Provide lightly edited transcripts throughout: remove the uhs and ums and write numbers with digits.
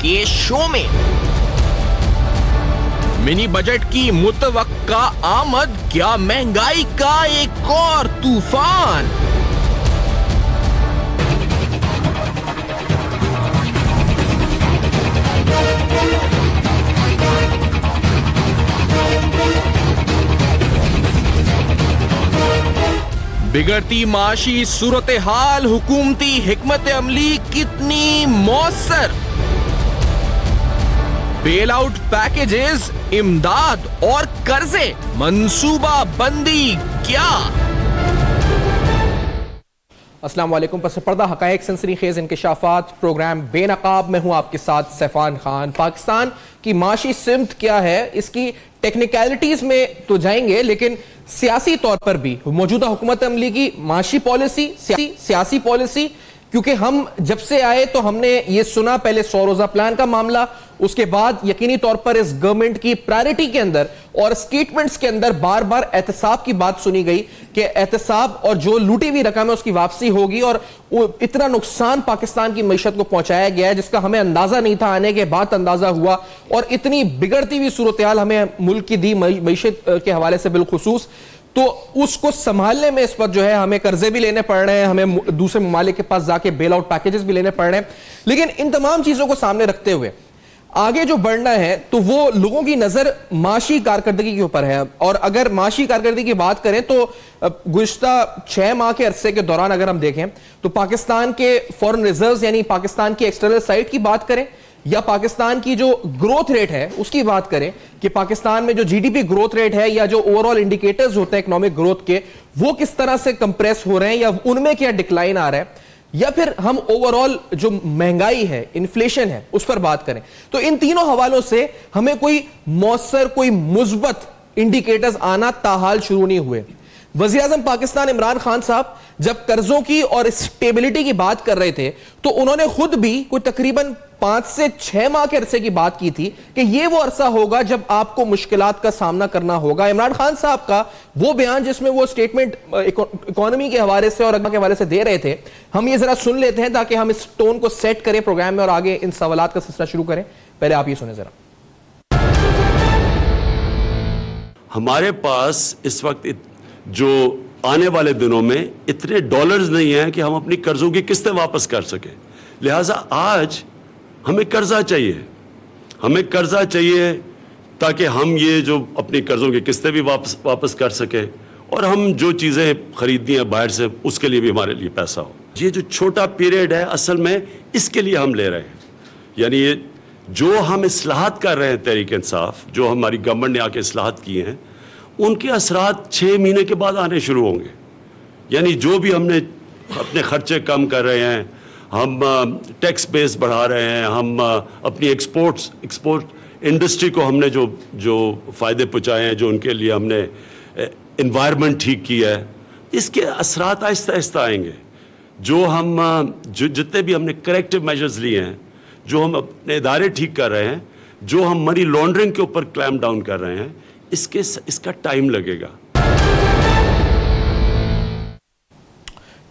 के शो में। Mini budget की मुतवक्का आमद, क्या महंगाई का एक और तूफान? बिगड़ती माशी सूरत हाल, हुकूमती हिकमत अमली कितनी मौसर? बेल आउट पैकेजेस, इमदाद और कर्जे, मंसूबा बंदी क्या? अस्सलाम वालेकुम। पस पर्दा हकायक सनसनीखेज इंकशाफात प्रोग्राम बेनकाब में हूं आपके साथ सैफान खान। पाकिस्तान की माशी सिमत क्या है, इसकी टेक्निकलिटीज में तो जाएंगे, लेकिन सियासी तौर पर भी मौजूदा हुकूमत अमली की माशी पॉलिसी, सियासी पॉलिसी, क्योंकि हम जब से आए तो हमने ये सुना, पहले 100 रोजा प्लान का मामला, उसके बाद यकीनी तौर पर इस गवर्नमेंट की प्रायोरिटी के अंदर और स्टेटमेंट्स के अंदर बार बार एहतसाब की बात सुनी गई कि एहतसाब और जो लूटी हुई रकम है उसकी वापसी होगी, और इतना नुकसान पाकिस्तान की मईशत को पहुंचाया गया है जिसका हमें अंदाजा नहीं था, आने के बाद अंदाजा हुआ, और इतनी बिगड़ती हुई सूरत हाल हमें मुल्क की दी मईशत के हवाले से बिलखुसूस, तो उसको संभालने में इस वक्त जो है हमें कर्जे भी लेने पड़ रहे हैं, हमें दूसरे ममालिक के पास जाके बेल आउट पैकेजेस भी लेने पड़ रहे हैं। लेकिन इन तमाम चीजों को सामने रखते हुए आगे जो बढ़ना है तो वो लोगों की नजर माशी कारकर्दगी के ऊपर है। और अगर माशी कारकर्दगी की बात करें तो गुज़िश्ता 6 माह के अरसे के दौरान अगर हम देखें तो पाकिस्तान के फॉरेन रिजर्व्स यानी पाकिस्तान की एक्सटर्नल साइड की बात करें या पाकिस्तान की जो ग्रोथ रेट है उसकी बात करें कि पाकिस्तान में जो जीडीपी ग्रोथ रेट है या जो ओवरऑल इंडिकेटर्स होते हैं इकोनॉमिक ग्रोथ के, वो किस तरह से कंप्रेस हो रहे हैं या उनमें क्या डिक्लाइन आ रहा है, या फिर हम ओवरऑल जो महंगाई है, इन्फ्लेशन है, उस पर बात करें, तो इन तीनों हवालों से हमें कोई मौसर, कोई मुस्बत इंडिकेटर्स आना ताहाल शुरू नहीं हुए। वज़ीर आज़म पाकिस्तान इमरान खान साहब जब कर्जों की और स्टेबिलिटी की बात कर रहे थे तो उन्होंने खुद भी कोई तकरीबन 5 से 6 माह के अरसे की बात की थी कि यह वो अरसा होगा जब आपको मुश्किलात का सामना करना होगा। इमरान खान साहब का वो बयान जिसमें वो स्टेटमेंट इकोनॉमी के हवाले से और अगवा के हवाले से दे रहे थे, हम ये जरा सुन लेते हैं ताकि हम इस टोन को सेट करें प्रोग्राम में और आगे इन सवालात का सिलसिला शुरू करें। पहले आप ये सुने जरा। हमारे पास इस वक्त जो आने वाले दिनों में इतने डॉलर्स नहीं हैं कि हम अपनी कर्जों की किस्तें वापस कर सकें, लिहाजा आज हमें कर्जा चाहिए, हमें कर्जा चाहिए ताकि हम ये जो अपनी कर्जों की किस्तें भी वापस कर सकें और हम जो चीज़ें खरीदनी है बाहर से उसके लिए भी हमारे लिए पैसा हो। ये जो छोटा पीरियड है असल में इसके लिए हम ले रहे हैं, यानी ये जो हम इस्लाहत कर रहे हैं तहरीक इंसाफ, जो हमारी गवर्नमेंट ने आके इस्लाहत की हैं, उनके असरात 6 महीने के बाद आने शुरू होंगे। यानी जो भी हमने अपने खर्चे कम कर रहे हैं, हम टैक्स बेस बढ़ा रहे हैं, हम अपनी एक्सपोर्ट इंडस्ट्री को हमने जो फ़ायदे पहुँचाए हैं, जो उनके लिए हमने एनवायरनमेंट ठीक किया है, इसके असरात आहिस्ता आहिस्ता आएंगे। जो हम जितने भी हमने करेक्टिव मेजर्स लिए हैं, जो हम अपने इदारे ठीक कर रहे हैं, जो हम मनी लॉन्ड्रिंग के ऊपर क्लैम्प डाउन कर रहे हैं, इसका टाइम लगेगा।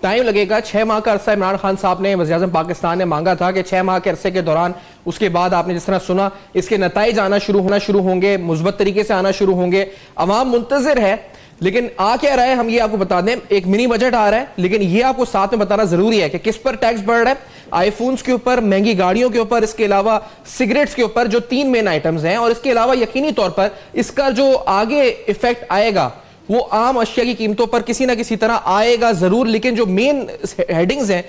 टाइम लगेगा। 6 माह का अरसा इमरान खान साहब ने, वज़ीर आज़म पाकिस्तान ने मांगा था कि 6 माह के अरसे के दौरान, उसके बाद आपने जिस तरह सुना, इसके नताइज आना शुरू होंगे, मुस्बत तरीके से आना शुरू होंगे। अवाम मुंतज़िर है, लेकिन आ क्या रहा है हम ये आपको बता दें। एक मिनी बजट आ रहा है, लेकिन ये आपको साथ में बताना जरूरी है कि किस पर टैक्स बढ़ रहा है। आईफोन्स के ऊपर, महंगी गाड़ियों के ऊपर, इसके अलावा सिगरेट्स के ऊपर, जो 3 मेन आइटम्स हैं, और इसके अलावा यकीनी तौर पर इसका जो आगे इफेक्ट आएगा वो आम अशिया की कीमतों पर किसी ना किसी तरह आएगा जरूर। लेकिन जो मेन हेडिंग्स हैं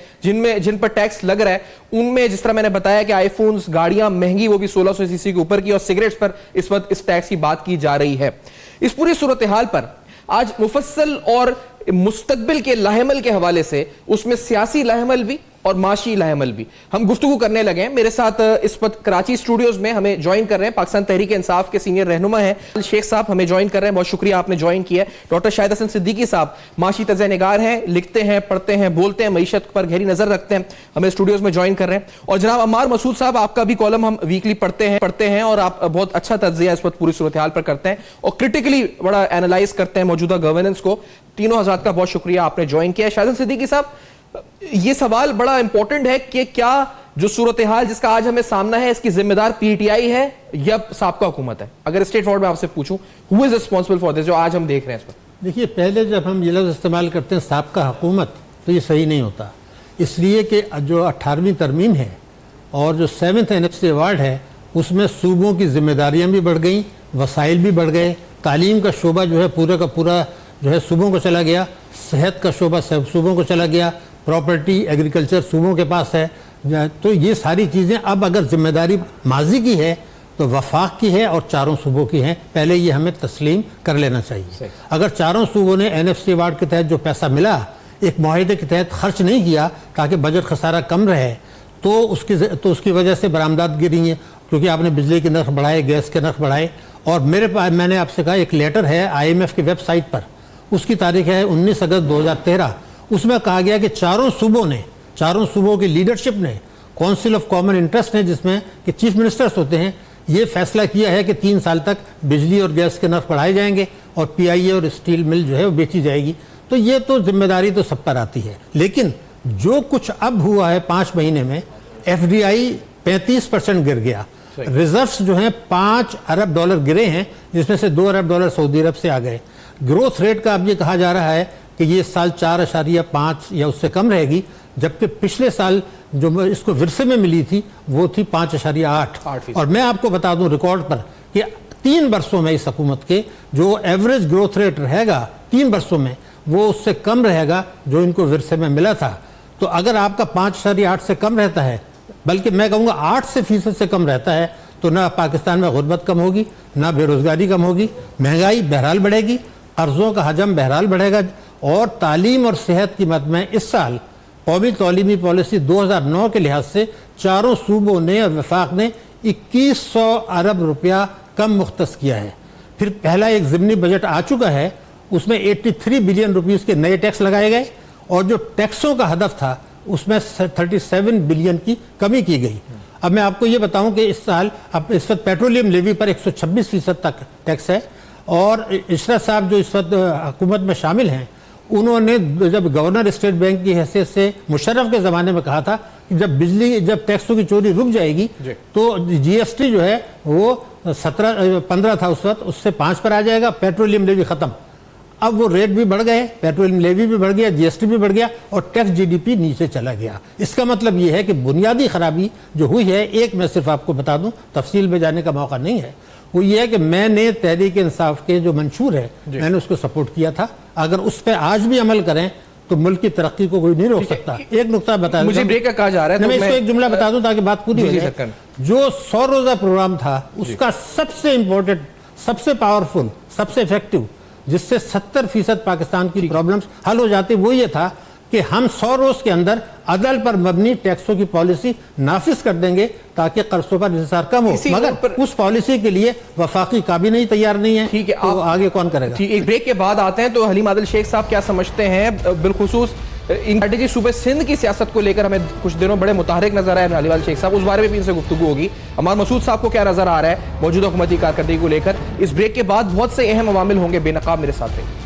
जिन पर टैक्स लग रहा है, उनमें जिस तरह मैंने बताया कि आईफोन्स, गाड़ियां महंगी, वो भी 1600 सीसी के ऊपर की, और सिगरेट्स पर इस वक्त इस टैक्स की बात की जा रही है। इस पूरी सूरत हाल पर आज मुफस्सल और मुस्तकबिल के लाहेमल के हवाले से, उसमें सियासी लाहेमल भी और माशी लाहेमल भी, हम गुफ्तगू करने लगे हैं। मेरे साथ इस वक्त कराची स्टूडियोज में हमें ज्वाइन कर रहे हैं पाकिस्तान तहरीक इंसाफ के सीनियर रहनुमा हैं शेख साहब, हमें ज्वाइन कर रहे हैं। बहुत शुक्रिया आपने ज्वाइन किया है। डॉक्टर शाहिद हसन सिद्दीकी साहब माशी तज़्ज़े-निगार हैं, लिखते हैं, पढ़ते हैं, बोलते हैं, मईशत पर गहरी नजर रखते हैं, हमें स्टूडियोज में ज्वाइन कर रहे हैं। और जनाब अम्मार मसूद साहब, आपका भी कॉलम हम वीकली पढ़ते हैं और आप बहुत अच्छा तज्ज़िया इस वक्त पूरी सूरत हाल पर करते हैं और क्रिटिकली बड़ा एनालाइज करते हैं मौजूदा गवर्नेंस को। तीनों हज़रात का बहुत शुक्रिया, आपने ज्वाइन किया। शाहिद हसन सिद्दीकी साहब, ये सवाल बड़ा इंपॉर्टेंट है कि क्या जो सूरत हाल जिसका आज हमें सामना है, इसकी जिम्मेदार पीटीआई है या साबका हुकूमत है? अगर स्ट्रेट फॉरवर्ड में आपसे पूछूं, who is responsible for this जो आज हम देख रहे हैं इस पर? देखिए, पहले जब हम ये लफ्ज़ इस्तेमाल करते हैं साबका हुकूमत, तो ये सही नहीं होता, इसलिए कि जो 18वीं तरमीम है और जो 7th NFC अवार्ड है, उसमें सूबों की जिम्मेदारियां भी बढ़ गई, वसाइल भी बढ़ गए, तालीम का शोबा जो है पूरा का पूरा जो है सूबों को चला गया, सेहत का शोबा सूबों को चला गया, प्रॉपर्टी एग्रीकल्चर सूबों के पास है। तो ये सारी चीज़ें अब अगर जिम्मेदारी माजी की है तो वफाक की है और चारों सूबों की हैं। पहले ये हमें तस्लीम कर लेना चाहिए। अगर चारों सूबों ने NFC अवार्ड के तहत जो पैसा मिला एक मुआहदे के तहत खर्च नहीं किया ताकि बजट खसारा कम रहे, तो उसकी वजह से बरामदात गिरी हैं, क्योंकि आपने बिजली के नर्ख बढ़ाए, गैस के नर्ख बढ़ाए। और मेरे पास, मैंने आपसे कहा, एक लेटर है IMF की वेबसाइट पर, उसकी तारीख है 19 अगस्त 2013। उसमें कहा गया कि चारों सूबों की लीडरशिप ने, काउंसिल ऑफ कॉमन इंटरेस्ट ने, जिसमें कि चीफ मिनिस्टर्स होते हैं, ये फैसला किया है कि 3 साल तक बिजली और गैस के नर्ख बढ़ाए जाएंगे और PIA और स्टील मिल जो है वो बेची जाएगी। तो ये तो जिम्मेदारी तो सब पर आती है। लेकिन जो कुछ अब हुआ है 5 महीने में, FDI 35% गिर गया, रिजर्व्स जो हैं $5 अरब गिरे हैं, जिसमें से $2 अरब सऊदी अरब से आ गए। ग्रोथ रेट का अब ये कहा जा रहा है कि ये साल 4.5 या उससे कम रहेगी, जबकि पिछले साल जो इसको विरसे में मिली थी वो थी 5.8। और मैं आपको बता दूं रिकॉर्ड पर कि 3 वर्षों में इस हुकूमत के जो एवरेज ग्रोथ रेट रहेगा 3 वर्षों में, वो उससे कम रहेगा जो इनको विरसे में मिला था। तो अगर आपका 5.8 से कम रहता है, बल्कि मैं कहूँगा 8% से कम रहता है, तो ना पाकिस्तान में गुर्बत कम होगी, ना बेरोजगारी कम होगी, महंगाई बहरहाल बढ़ेगी, कर्जों का हजम बहरहाल बढ़ेगा। और तालीम और सेहत की मद में इस साल कौमी तालीमी पॉलिसी 2009 के लिहाज से चारों सूबों ने और वफाक ने 2100 अरब रुपया कम मुख्तस किया है। फिर पहला एक ज़िमनी बजट आ चुका है, उसमें 83 बिलियन रुपीस के नए टैक्स लगाए गए और जो टैक्सों का हदफ था उसमें 37 बिलियन की कमी की गई। अब मैं आपको ये बताऊं कि इस साल अब इस वक्त पेट्रोलियम लेवी पर 126% तक टैक्स है। और इशरत साहब जो इस वक्त हुकूमत में शामिल हैं, उन्होंने जब गवर्नर स्टेट बैंक की हैसियत से मुशर्रफ के ज़माने में कहा था कि जब टैक्सों की चोरी रुक जाएगी तो GST जो है वो 15 था उस वक्त, उससे 5 पर आ जाएगा, पेट्रोलियम लेवी ख़त्म। अब वो रेट भी बढ़ गए, पेट्रोलियम लेवी भी बढ़ गया, GST भी बढ़ गया और टैक्स GDP नीचे चला गया। इसका मतलब ये है कि बुनियादी खराबी जो हुई है, एक मैं सिर्फ आपको बता दूं, तफसील में जाने का मौका नहीं है, वो ये है कि मैंने तहरीक इंसाफ के जो मंशूर है मैंने उसको सपोर्ट किया था। अगर उस पर आज भी अमल करें तो मुल्क की तरक्की को कोई नहीं रोक सकता। एक नुकता बता, मुझे ब्रेक का कहा जा रहा है, मैं इसको एक जुमला बता दूं ताकि बात पूरी हो जाए। जो 100 रोजा प्रोग्राम था उसका सबसे इंपॉर्टेंट, सबसे पावरफुल, सबसे इफेक्टिव, जिससे 70% पाकिस्तान की प्रॉब्लम्स हल हो जाती, वो ये था कि हम 100 रोज के अंदर अदल पर मबनी टैक्सों की पॉलिसी नाफिज कर देंगे ताकि कर्जों पर इंहिसार कम हो। मगर उस पॉलिसी के लिए वफाकी काबीना तैयार नहीं है। ठीक है, तो आगे कौन करेगा? ठीक, एक ब्रेक के बाद आते हैं। तो हलीम आदिल शेख साहब क्या समझते हैं बिलखुसूस स्ट्रेटेजी सूबे सिंध की सियासत को लेकर? हमें कुछ दिनों बड़े मुतहरिक नजर आए हलीम आदिल शेख साहब, उस बारे में भी इनसे गुफ्तगू होगी। अमार मसूद साहब को क्या नजर आ रहा है मौजूदा हुकूमती कारकर्दगी को लेकर? इस ब्रेक के बाद बहुत से अहम अवामिल होंगे, बेनकाब मेरे साथ रहिए।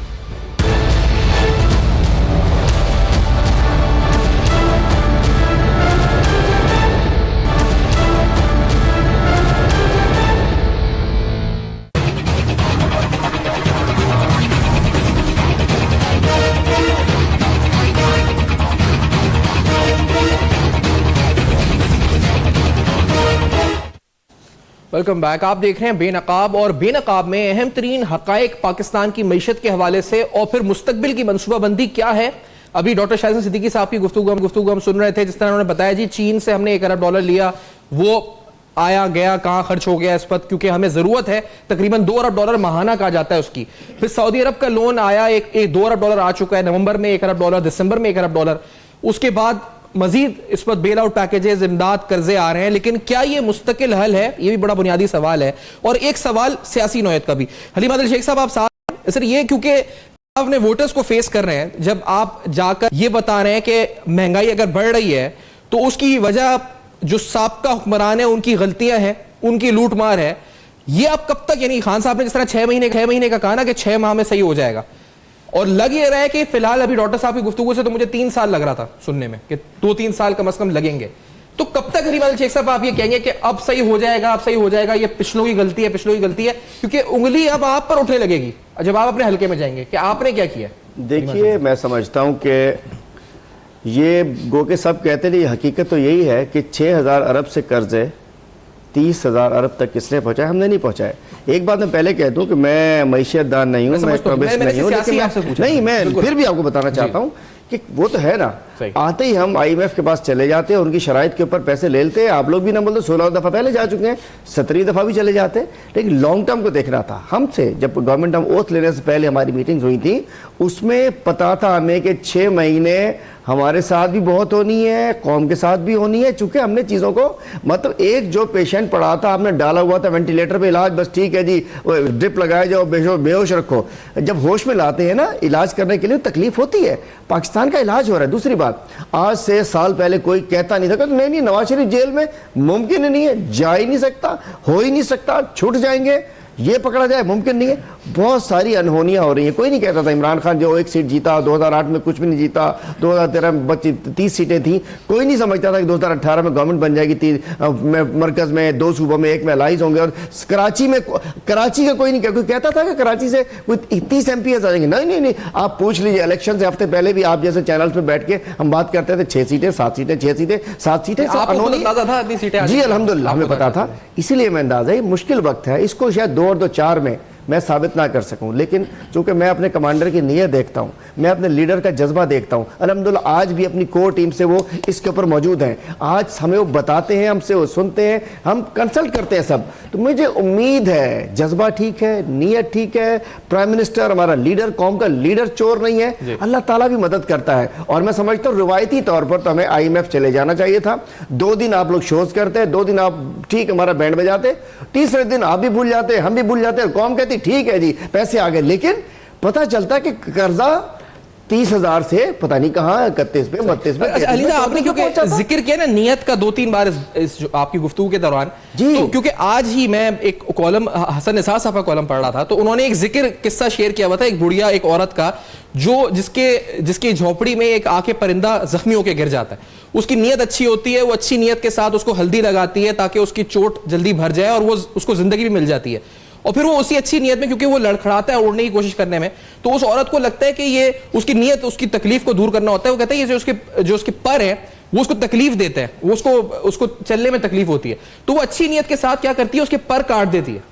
Welcome back. आप देख रहे हैं बेनकाब, और बेनकाब में अहम तरीन हकायक पाकिस्तान की मईशत के हवाले से और फिर मुस्तकबिल की मनसूबाबंदी क्या है। अभी डॉक्टर शाहिद सिद्दीकी साहब की गुफ्तगू हम सुन रहे थे, जिस तरह उन्होंने बताया जी चीन से हमने $1 अरब लिया, वो आया गया, कहां खर्च हो गया इस वक्त, क्योंकि हमें जरूरत है, तकरीबन $2 अरब माहाना कहा जाता है उसकी। फिर सऊदी अरब का लोन आया, एक $2 अरब आ चुका है, नवंबर में $1 अरब, दिसंबर में $1 अरब। उसके बाद मजीद इस पर बेल आउट पैकेजेस, इमदाद, कर्जे आ रहे हैं। लेकिन क्या ये मुस्तकिल हल है? ये भी बड़ा बुनियादी सवाल है। और एक सवाल सियासी नौयत का भी। हलीम आदिल शेख साहब, आप साथ सर, ये क्योंकि आप अपने वोटर्स को फेस कर रहे हैं, जब आप जाकर ये बता रहे हैं कि महंगाई अगर बढ़ रही है तो उसकी वजह जो साबका हुक्मरान है उनकी गलतियां हैं, उनकी लूट मार है, ये आप कब तक, यानी खान साहब ने जिस तरह 6 महीने का कहा ना कि 6 माह में सही हो जाएगा, और लग ये रहा है कि फिलहाल अभी डॉक्टर साहब की गुफ्तगू से तो मुझे 3 साल लग रहा था सुनने में कि 2-3 साल कम से कम लगेंगे। तो कब तक हरीमाल शेख साहब आप ये कहेंगे कि अब सही हो जाएगा, अब सही हो जाएगा, ये पिछलों की गलती है, पिछलों की गलती है, क्योंकि उंगली अब आप पर उठने लगेगी जब आप अपने हल्के में जाएंगे कि आपने क्या किया? देखिए, मैं समझता हूं कि ये गो के सब कहते हैं, हकीकत तो यही है कि 6,000 अरब से कर्जे 30,000 अरब तक किसने पहुंचाए? हमने नहीं पहुंचाए। एक बात मैं पहले कह दूं कि मैं मैशियतदान नहीं हूं, मैं कमिस्ट नहीं हूं, लेकिन मैं फिर भी आपको बताना चाहता हूं कि वो तो है ना, आते ही हम IMF के पास चले जाते हैं, उनकी शराइत के ऊपर पैसे ले लेते हैं। आप लोग भी ना बोलते, 16 दफा पहले जा चुके हैं, 17 दफा भी चले जाते हैं, लेकिन लॉन्ग टर्म को देखना था हमसे। जब गवर्नमेंट हम ओथ लेने से पहले हमारी मीटिंग्स हुई थी, उसमें पता था हमें कि 6 महीने हमारे साथ भी बहुत होनी है, कौम के साथ भी होनी है, चूंकि हमने चीज़ों को, मतलब एक जो पेशेंट पड़ा था, आपने डाला हुआ था वेंटिलेटर पे, इलाज बस ठीक है जी, ड्रिप लगाया जाओ, बेहोश रखो, जब होश में लाते हैं ना इलाज करने के लिए तकलीफ होती है। पाकिस्तान का इलाज हो रहा है। दूसरी बात, आज से साल पहले कोई कहता नहीं था कि नहीं नवाज शरीफ जेल में, मुमकिन नहीं है, जा ही नहीं सकता, हो ही नहीं सकता, छूट जाएंगे, ये पकड़ा जाए, मुमकिन नहीं है। बहुत सारी अनहोनियां हो रही हैं। कोई नहीं कहता था इमरान खान जो 1 सीट जीता, 2008 में कुछ भी नहीं जीता, 2013 में 30 सीटें थी, कोई नहीं समझता था कि 2018 में गवर्नमेंट बन जाएगी, मरकज में 2 सूबों में 1 में अलाइज होंगे, और कराची का कोई नहीं कहता। कोई कहता था कि कराची से कोई 30 MP आ जाएंगे? नहीं नहीं, आप पूछ लीजिए, इलेक्शन से हफ्ते पहले भी आप जैसे चैनल पे बैठ के हम बात करते थे, 6 सीटें 7 सीटें 6 सीटें 7 सीटें। जी अल्हम्दुलिल्लाह हमें पता था, इसीलिए मैं अंदाजा, मुश्किल वक्त है, इसको शायद 2 और 2 4 में मैं साबित ना कर सकूं, लेकिन चूंकि मैं अपने कमांडर की नीयत देखता हूं, मैं अपने लीडर का जज्बा देखता हूं, अल्हम्दुलिल्लाह आज भी अपनी कोर टीम से वो इसके ऊपर मौजूद हैं। आज हमें वो बताते हैं, हमसे वो सुनते हैं, हम कंसल्ट करते हैं सब। तो मुझे उम्मीद है जज्बा ठीक है, नीयत ठीक है, प्राइम मिनिस्टर हमारा लीडर, कौम का लीडर चोर नहीं है, अल्लाह ताला भी मदद करता है। और मैं समझता हूँ रिवायती तौर पर तो हमें IMF चले जाना चाहिए था। 2 दिन आप लोग शोज करते, 2 दिन आप ठीक हमारा बैंड बजाते, तीसरे दिन आप भी भूल जाते, हम भी भूल जाते, कौम कहती ठीक है जी पैसे आ गए, लेकिन पता चलता कि कर्जा 30,000 से पता नहीं कहां 31 पे 32 पे। अली साहब, आपने क्योंकि जिक्र किया ना नियत का 2-3 बार इस आपकी गुफ्तगू के दौरान जी, तो क्योंकि आज ही मैं एक कॉलम हसन निसार साहब का कॉलम पढ़ रहा था, तो उन्होंने एक जिक्र किस्सा शेयर किया हुआ था, एक बुढ़िया, एक औरत का, जो जिसकी झोपड़ी में एक आके परिंदा जख्मी होकर गिर जाता है। उसकी नीयत अच्छी होती है, वो अच्छी नीयत के साथ उसको हल्दी लगाती है ताकि उसकी चोट जल्दी भर जाए और वो उसको जिंदगी भी मिल जाती है। और फिर वो उसी अच्छी नीयत में, क्योंकि वो लड़खड़ाता है उड़ने की कोशिश करने में, तो उस औरत को लगता है कि ये उसकी नीयत, उसकी तकलीफ को दूर करना होता है। वो कहता है ये जो उसके पर है वो उसको तकलीफ देते हैं, वो उसको चलने में तकलीफ होती है, तो वो अच्छी नीयत के साथ क्या करती है, उसके पर काट देती है।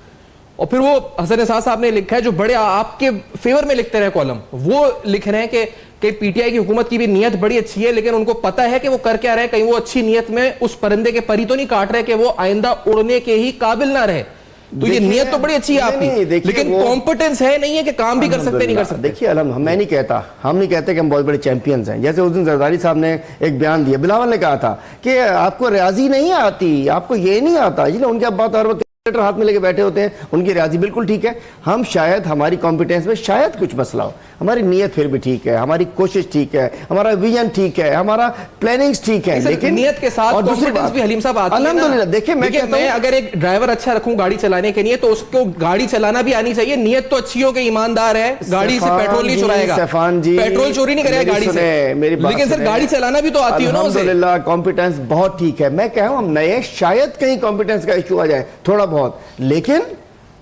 और फिर वो हसन निसार साहब ने लिखा है, जो बड़े आपके फेवर में लिखते रहे कॉलम, वो लिख रहे हैं कि PTI की हुकूमत की भी नीयत बड़ी अच्छी है, लेकिन उनको पता है कि वो कर क्या रहे, कहीं वो अच्छी नीयत में उस परिंदे के परी तो नहीं काट रहे कि वो आइंदा उड़ने के ही काबिल ना रहे। तो ये नीयत तो बड़ी अच्छी है आपकी, लेकिन कॉम्पिटेंस है नहीं है कि काम भी कर सकते नहीं कर सकते। देखिए मैं नहीं कहता, हम नहीं कहते कि हम बहुत बड़े चैंपियंस हैं। जैसे उस दिन जरदारी साहब ने एक बयान दिया, बिलावल ने कहा था कि आपको रियाजी नहीं आती, आपको ये नहीं आता, इसलिए उनकी अब बात हर वक्त हाथ में लेके बैठे होते हैं, उनकी रियाजी बिल्कुल ठीक है। हम शायद हमारी कॉम्पिटेंस में शायद कुछ मसला हो, हमारी नीयत फिर भी ठीक है, हमारी कोशिश ठीक है, हमारा विजन ठीक है, हमारा प्लानिंग्स ठीक है, लेकिन नीयत के साथ और दूसरी बात भी हलीम साहब आती है। अल्हम्दुलिल्लाह देखिए, मैं अगर एक ड्राइवर अच्छा रखूं गाड़ी चलाने के लिए, तो उसको गाड़ी चलाना भी आनी चाहिए। नीयत तो अच्छी हो कि ईमानदार है, गाड़ी से पेट्रोल नहीं चुराएगा, पेट्रोल चोरी नहीं करेगा गाड़ी से, लेकिन सर गाड़ी चलाना भी तो आती है ना उसे। अल्हम्दुलिल्लाह कॉम्पिटेंस बहुत ठीक है। मैं कह रहा हूं हम नए, शायद कहीं कॉम्पिटेंस का इश्यू आ जाए थोड़ा बहुत, लेकिन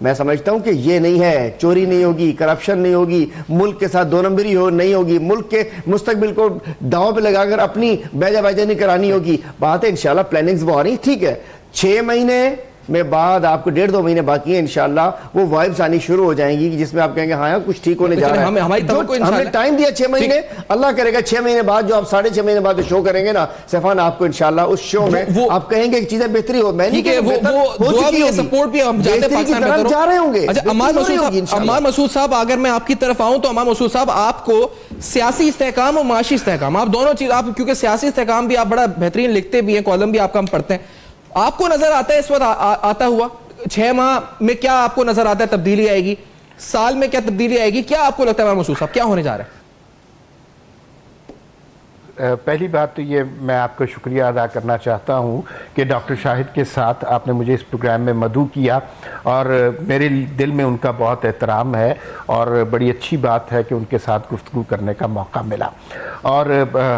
मैं समझता हूं कि ये नहीं है, चोरी नहीं होगी, करप्शन नहीं होगी, मुल्क के साथ 2 नंबरी नहीं होगी, मुल्क के मुस्तकबिल को दांव पे लगाकर अपनी बैजा नहीं करानी होगी। बात है इंशाल्लाह प्लानिंग्स वो आ रही, ठीक है। 6 महीने में बाद आपको 1.5-2 महीने बाकी है, इंशाल्लाह वो वाइब्स आनी शुरू हो जाएंगी जिसमें आप कहेंगे हाँ कुछ ठीक होने जा रहा है। हमने टाइम दिया 6 महीने, अल्लाह करेगा 6 महीने बाद जो आप 6.5 महीने बाद शो करेंगे ना सैफान, आपको इंशाल्लाह उस शो में आप कहेंगे चीजें बेहतरी हो। मैं नहीं कह रहा, सपोर्ट भी हम जा रहे होंगे। अम्मार मसूद साहब, अगर मैं आपकी तरफ आऊं तो अम्मार मसूद साहब, आपको सियासी इस्तेहकाम और माशी इस्तेहकाम, आप दोनों चीज, आप क्योंकि सियासी इस्तेहकाम भी आप बड़ा बेहतरीन लिखते भी हैं, कॉलम भी आपका हम पढ़ते हैं, आपको नजर आता है इस वक्त आता हुआ 6 माह में क्या आपको नजर आता है तब्दीली आएगी, साल में क्या तब्दीली आएगी, क्या आपको लगता है महसूस साहब क्या होने जा रहा है? पहली बात तो ये मैं आपका शुक्रिया अदा करना चाहता हूँ कि डॉक्टर शाहिद के साथ आपने मुझे इस प्रोग्राम में मदऊ किया, और मेरे दिल में उनका बहुत एहतराम है और बड़ी अच्छी बात है कि उनके साथ गुफ्तगू करने का मौका मिला। और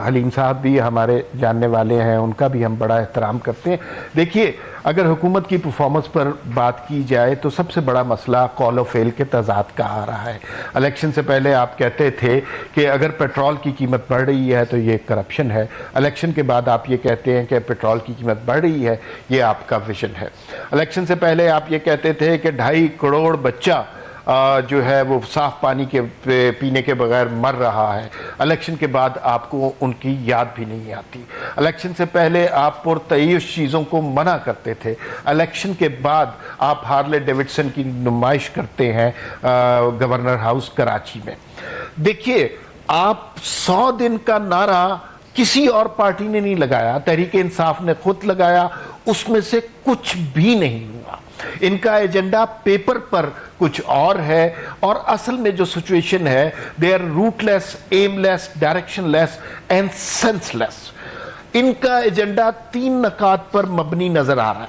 हलीम साहब भी हमारे जानने वाले हैं, उनका भी हम बड़ा एहतराम करते हैं। देखिए, अगर हुकूमत की परफॉर्मेंस पर बात की जाए तो सबसे बड़ा मसला कॉल ऑफ फेल के तजाद का आ रहा है। इलेक्शन से पहले आप कहते थे कि अगर पेट्रोल की कीमत बढ़ रही है तो ये करप्शन है, इलेक्शन के बाद आप ये कहते हैं कि पेट्रोल की कीमत बढ़ रही है, ये आपका विजन है। इलेक्शन से पहले आप ये कहते थे कि 2.5 करोड़ बच्चा जो है वो साफ पानी के पीने के बगैर मर रहा है, इलेक्शन के बाद आपको उनकी याद भी नहीं आती। इलेक्शन से पहले आप पुरतय्युश चीज़ों को मना करते थे, इलेक्शन के बाद आप हार्ले डेविडसन की नुमाइश करते हैं गवर्नर हाउस कराची में। देखिए, आप 100 दिन का नारा किसी और पार्टी ने नहीं लगाया, तहरीक इंसाफ ने खुद लगाया, उसमें से कुछ भी नहीं हुआ। इनका एजेंडा पेपर पर कुछ और है और असल में जो सिचुएशन है, they are rootless, aimless, directionless and senseless. इनका एजेंडा 3 नकात पर मबनी नजर आ रहा है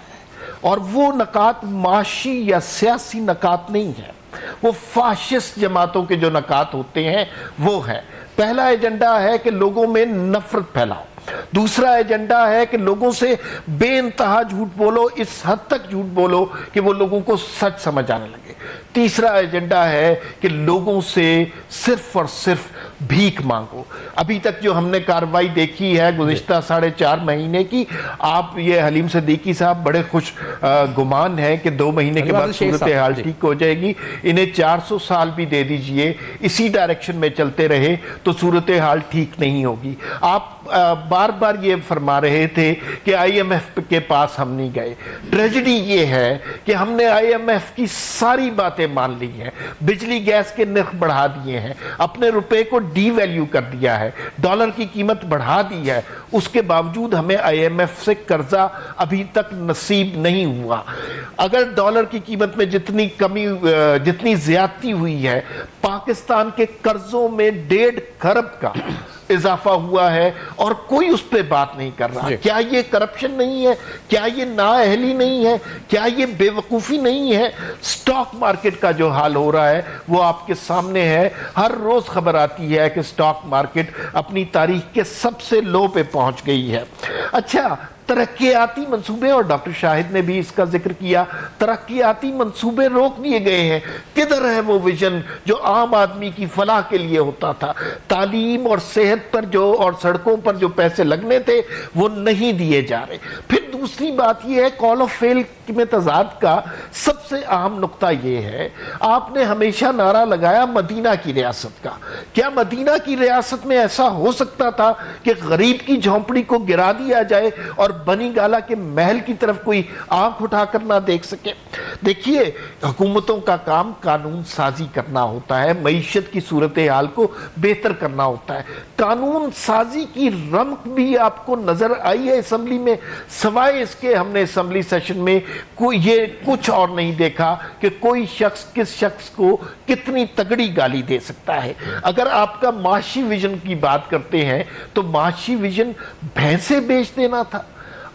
और वो नकात माशी या सियासी नकात नहीं है, वो फाशिस्ट जमातों के जो नकात होते हैं वो है। पहला एजेंडा है कि लोगों में नफरत फैलाओ, दूसरा एजेंडा है कि लोगों से बेइंतहा झूठ बोलो, इस हद तक झूठ बोलो कि वो लोगों को सच समझ आने लगे, तीसरा एजेंडा है कि लोगों से सिर्फ और सिर्फ भीख मांगो। अभी तक जो हमने कार्रवाई देखी है गुज़िश्ता 4.5 महीने की, आप ये हलीम सिद्दीकी साहब बड़े खुश गुमान हैं कि 2 महीने के बाद सूरत हाल ठीक हो जाएगी। इन्हें 400 साल भी दे दीजिए, इसी डायरेक्शन में चलते रहे तो सूरत हाल ठीक नहीं होगी। आप बार बार ये फरमा रहे थे कि IMF के पास हम नहीं गए। ट्रेजेडी ये है कि हमने IMF की सारी बातें मान ली हैं, बिजली गैस के नर्ख बढ़ा दिए हैं, अपने रुपए को डीवैल्यू कर दिया है, डॉलर की कीमत बढ़ा दी है, उसके बावजूद हमें IMF से कर्जा अभी तक नसीब नहीं हुआ। अगर डॉलर की कीमत में जितनी कमी, जितनी ज्यादती हुई है, पाकिस्तान के कर्जों में 1.5 खरब का इजाफा हुआ है और कोई उस पर बात नहीं कर रहा। क्या ये करप्शन नहीं है? क्या ये नाअहली नहीं है? क्या ये बेवकूफ़ी नहीं है? स्टॉक मार्केट का जो हाल हो रहा है वो आपके सामने है। हर रोज खबर आती है कि स्टॉक मार्केट अपनी तारीख के सबसे लो पे पहुंच गई है। अच्छा, तरक्कियाती मंसूबे, और डॉक्टर शाहिद ने भी इसका जिक्र किया, तरक्कियाती मंसूबे रोक दिए गए हैं। किधर है वो विजन जो आम आदमी की फलाह के लिए होता था? तालीम और सेहत पर जो और सड़कों पर जो पैसे लगने थे वो नहीं दिए जा रहे। फिर दूसरी बात यह है, कॉल ऑफ फेल में तजाद का सबसे अहम नुक्ता यह है, आपने हमेशा नारा लगाया मदीना की रियासत का। क्या मदीना की रियासत में ऐसा हो सकता था कि गरीब की झोंपड़ी को गिरा दिया जाए और बनी गाला के महल की तरफ कोई आंख उठाकर ना देख सके? देखिए, हुकूमतों का काम कानून साजी करना होता है, मईशत की सूरत हाल को बेहतर करना होता है। कानून साजी की रमक भी आपको नजर आई है असेंबली में? सवाए इसके हमने असेंबली सेशन में कोई ये कुछ और नहीं देखा कि कोई शख्स किस शख्स को कितनी तगड़ी गाली दे सकता है। अगर आपका माशी विजन की बात करते हैं तो माशी विजन भैंसे बेच देना था।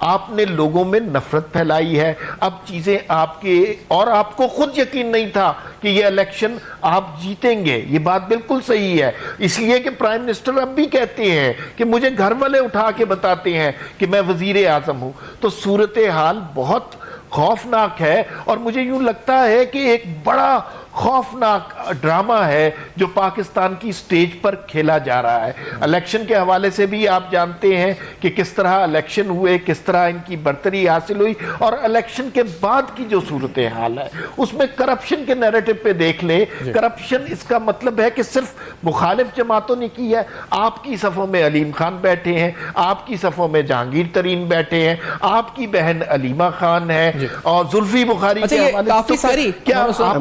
आपने लोगों में नफरत फैलाई है। अब चीजें आपके, और आपको खुद यकीन नहीं था कि ये इलेक्शन आप जीतेंगे, ये बात बिल्कुल सही है। इसलिए कि प्राइम मिनिस्टर अब भी कहते हैं कि मुझे घर वाले उठा के बताते हैं कि मैं वजीर आजम हूं। तो सूरत हाल बहुत खौफनाक है और मुझे यूं लगता है कि एक बड़ा खौफनाक ड्रामा है जो पाकिस्तान की स्टेज पर खेला जा रहा है। इलेक्शन के हवाले से भी आप जानते हैं कि किस तरह इलेक्शन हुए, किस तरह इनकी बर्तरी हासिल हुई, और इलेक्शन के बाद की जो सूरत हाल है उसमें करप्शन के नैरेटिव पे देख ले। करप्शन इसका मतलब है कि सिर्फ मुखालिफ जमातों ने की है। आपकी सफ़ों में अलीम खान बैठे हैं, आपकी सफ़ों में जहांगीर तरीन बैठे हैं, आपकी बहन अलीमा खान है और जुल्फी बुखारी के हवाले से क्या आपको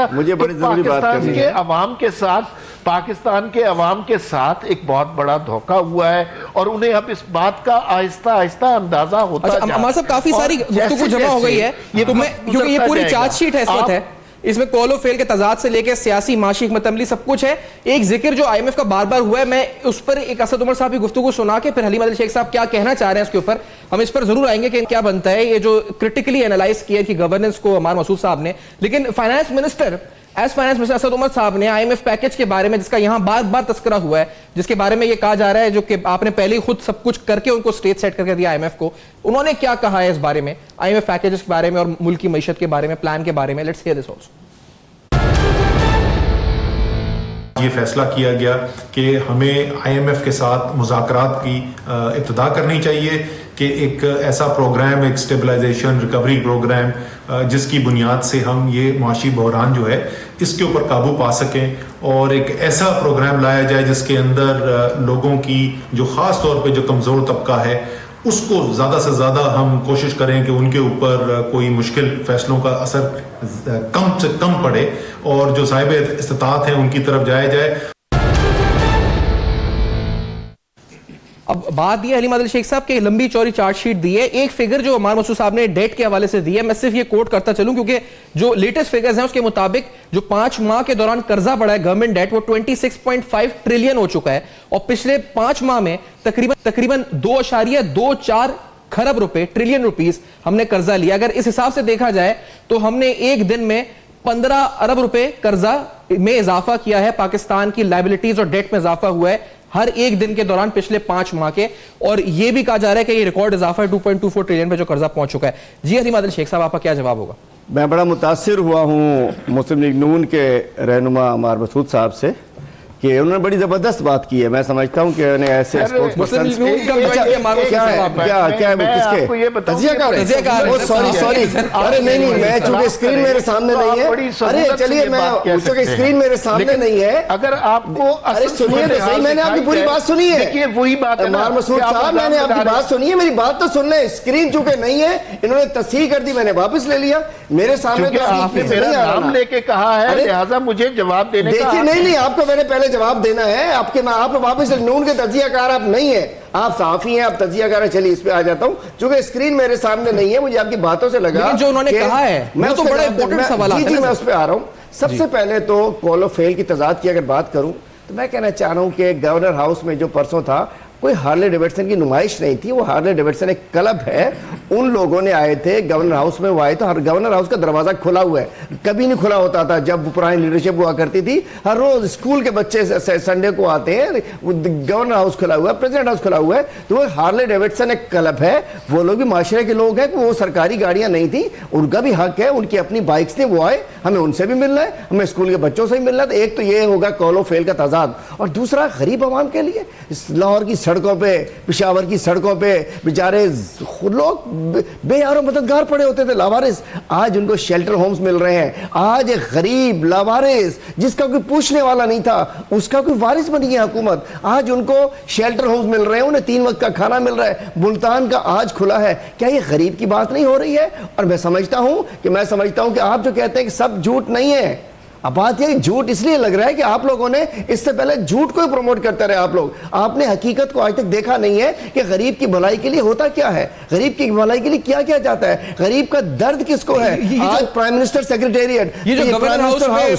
मुझे बड़ी जरूरी बात करनी है। पाकिस्तान के अवाम के साथ एक बहुत बड़ा धोखा हुआ है और उन्हें अब इस बात का आहिस्ता आहिस्ता अंदाजा होता जा रहा है। काफी सारी गुफ्तगू जमा हो गई है, क्योंकि ये पूरी चार्जशीट है इस वक्त है, इसमें कॉलो फेल के तजाद से लेकर सियासी माशी हिकमत अमली सब कुछ है। एक जिक्र जो IMF का बार बार हुआ है, मैं उस पर एक असद उमर साहब की गुफ्तगू सुना के फिर हलीम आदिल शेख साहब क्या कहना चाह रहे हैं उसके ऊपर हम इस पर जरूर आएंगे कि क्या बनता है। ये जो क्रिटिकली एनालाइज किया कि गवर्नेंस को अमार मसूद साहब ने, लेकिन फाइनेंस मिनिस्टर असद उमर साहब ने IMF पैकेज के बारे में, जिसका यहां बार बार तस्करा हुआ है, जिसके बारे में यह कहा जा रहा है जो कि आपने पहले ही खुद सब कुछ करके उनको स्टेज सेट करके दिया IMF को, उन्होंने क्या कहा है इस बारे में, IMF पैकेज के बारे में और मुल्क की मईशत के बारे में, प्लान के बारे में? Let's hear this also. ये फैसला किया गया कि हमें IMF के साथ मुज़ाकरात की इब्तिदा करनी चाहिए कि एक ऐसा प्रोग्राम, एक स्टेबलाइजेशन रिकवरी प्रोग्राम जिसकी बुनियाद से हम ये मुआशी बहरान जो है इसके ऊपर काबू पा सकें, और एक ऐसा प्रोग्राम लाया जाए जिसके अंदर लोगों की जो ख़ास तौर पे जो कमज़ोर तबका है उसको ज़्यादा से ज़्यादा हम कोशिश करें कि उनके ऊपर कोई मुश्किल फैसलों का असर कम से कम पड़े और जो साहिब इस्तात हैं उनकी तरफ जाया जाए। अब बात यह हलीम आदिल शेख साहब के लंबी चौड़ी चार्जशीट दी है। एक फिगर जो अमार मसूद साहब ने डेट के हवाले से दी है, मैं सिर्फ ये कोट करता चलूं क्योंकि जो लेटेस्ट फिगर्स हैं उसके मुताबिक जो 5 माह के दौरान कर्जा बढ़ा है गवर्नमेंट डेट वो 26.5 ट्रिलियन हो चुका है और पिछले 5 माह में तकरीबन 2.24 खरब रुपए, ट्रिलियन रुपीस हमने कर्जा लिया। अगर इस हिसाब से देखा जाए तो हमने एक दिन में 15 अरब रुपए कर्जा में इजाफा किया है। पाकिस्तान की लायबिलिटीज और डेट में इजाफा हुआ है हर एक दिन के दौरान पिछले 5 माह के, और यह भी कहा जा रहा है कि ये रिकॉर्ड इजाफा है 2.24 ट्रिलियन पे जो कर्जा पहुंच चुका है। जी हलीम आदिल शेख साहब, आपका क्या जवाब होगा? मैं बड़ा मुतासिर हुआ हूँ मुस्लिम लीग नून के रहनुमा अमार मसूद साहब से कि उन्होंने बड़ी जबरदस्त बात की है। मैं समझता हूँ कि उन्हें ऐसे अरे नहीं, मैं चूंकि स्क्रीन मेरे सामने नहीं है, अरे चलिए मैं चूंकि स्क्रीन मेरे सामने नहीं है, अगर आपको अरे सुनिए तो सही, मैंने आपकी पूरी बात सुनी है। देखिए वही बात है अमार मसूद साहब, मैंने आपकी बात सुनी है, मेरी बात तो सुन ले। स्क्रीन चूंकि नहीं है, इन्होंने तस्हीह कर दी, मैंने वापस ले लिया। मेरे सामने आपने मेरा नाम लेके कहा है, लिहाजा मुझे जवाब देने का। देखिए नहीं, आपको मैंने पहले जवाब देना है। आप वापस नून के तजियाकार आप नहीं है, आप साफी हैं, आप तजियाकार हैं। चलिए इस पे आ जाता हूँ, चूंकि स्क्रीन मेरे सामने नहीं है, मुझे आपकी बातों से लगा जो उन्होंने कहा है मैं तो बड़ा इंपॉर्टेंट सवाल है। जी मैं उस पे आ रहा हूँ। सबसे पहले तो कॉलो फेल की तजाद की अगर बात करूं तो मैं कहना चाह रहा हूं कि गवर्नर हाउस में जो परसों था कोई हार्ले डेविडसन की नुमाइश नहीं थी। वो हार्ले डेविडसन एक क्लब है, उन लोगों ने आए थे गवर्नर हाउस में, वो आए थे। गवर्नर हाउस का दरवाजा खुला हुआ है, कभी नहीं खुला होता था जब पुरानी लीडरशिप हुआ करती थी। हर रोज स्कूल के बच्चे संडे को आते हैं, गवर्नर हाउस खुला हुआ है, प्रेसिडेंट हाउस खुला हुआ है। तो वो हार्ले डेविडसन एक क्लब है, वो लोग भी माशरे के लोग हैं, वो सरकारी गाड़ियां नहीं थी, उनका भी हक है, उनकी अपनी बाइक्स थी, वो आए, हमें उनसे भी मिलना है, हमें स्कूल के बच्चों से भी मिलना है। तो एक तो ये होगा कॉलो फेल का तजाद, और दूसरा गरीब आवाम के लिए लाहौर की सड़कों पे, पिशावर की सड़कों पे बेचारे लोग बेयारो मददगार पड़े होते थे, लावारिस। आज उनको शेल्टर होम्स मिल रहे हैं। आज एक गरीब लावारिस जिसका कोई पूछने वाला नहीं था, उसका कोई वारिस बनी है हुकूमत, आज उनको शेल्टर होम्स मिल रहे हैं, उन्हें 3 वक्त का खाना मिल रहा है। मुल्तान का आज खुला है। क्या ये गरीब की बात नहीं हो रही है? और मैं समझता हूं कि आप जो कहते हैं कि सब झूठ नहीं है, अब बात यह झूठ इसलिए लग रहा है कि आप लोगों ने इससे पहले झूठ को ही प्रमोट करते रहे। आप लोग, आपने हकीकत को आज तक देखा नहीं है कि गरीब की भलाई के लिए होता क्या है, गरीब की भलाई के लिए क्या क्या चाहता है, गरीब का दर्द किसको है। आज प्राइम मिनिस्टर सेक्रेटेरिएट, ये जो गवर्नर हाउस में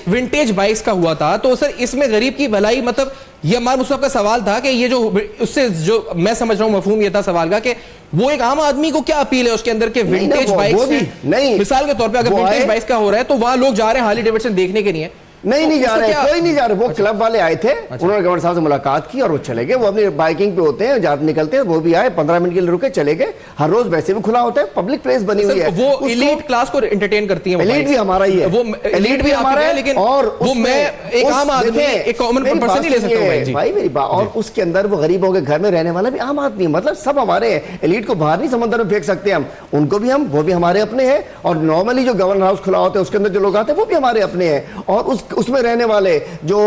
विंटेज बाइक्स का हुआ था, तो सर इसमें गरीब की भलाई, मतलब ये अमार मुस्तफा का सवाल था कि ये जो उससे जो मैं समझ रहा हूं मफहूम ये था सवाल का कि वो एक आम आदमी को क्या अपील है उसके अंदर के विंटेज बाइक्स नहीं, मिसाल के तौर पे अगर विंटेज बाइक्स का हो रहा है तो वहां लोग जा रहे हैं हार्ली डेविडसन देखने के लिए। नहीं जा रहे, कोई नहीं जा रहे। वो क्लब वाले आए थे, उन्होंने गवर्नर साहब से मुलाकात की और वो चले गए। वो अपनी बाइकिंग पे होते हैं, जाते निकलते हैं, वो भी आए, 15 मिनट के लिए रुके, चले गए। हर रोज वैसे भी खुला होता है, पब्लिक प्लेस बनी हुई है। वो एलीट क्लास को एंटरटेन करती है। एलीट भी हमारा ही है, वो एलीट भी हमारा है, लेकिन और वो मैं एक आम आदमी, एक कॉमन पर्सन नहीं ले सकता हूं भाई, मेरी बात। और उसके अंदर वो गरीबों के घर में रहने वाला भी आम आदमी, मतलब सब हमारे हैं। एलीट को बाहर नहीं समंदर में फेंक सकते हम, उनको भी वो भी हमारे अपने हैं। और नॉर्मली जो गवर्नर हाउस खुला होता है उसके अंदर जो लोग आते हैं वो भी हमारे अपने हैं, और उसमें रहने वाले जो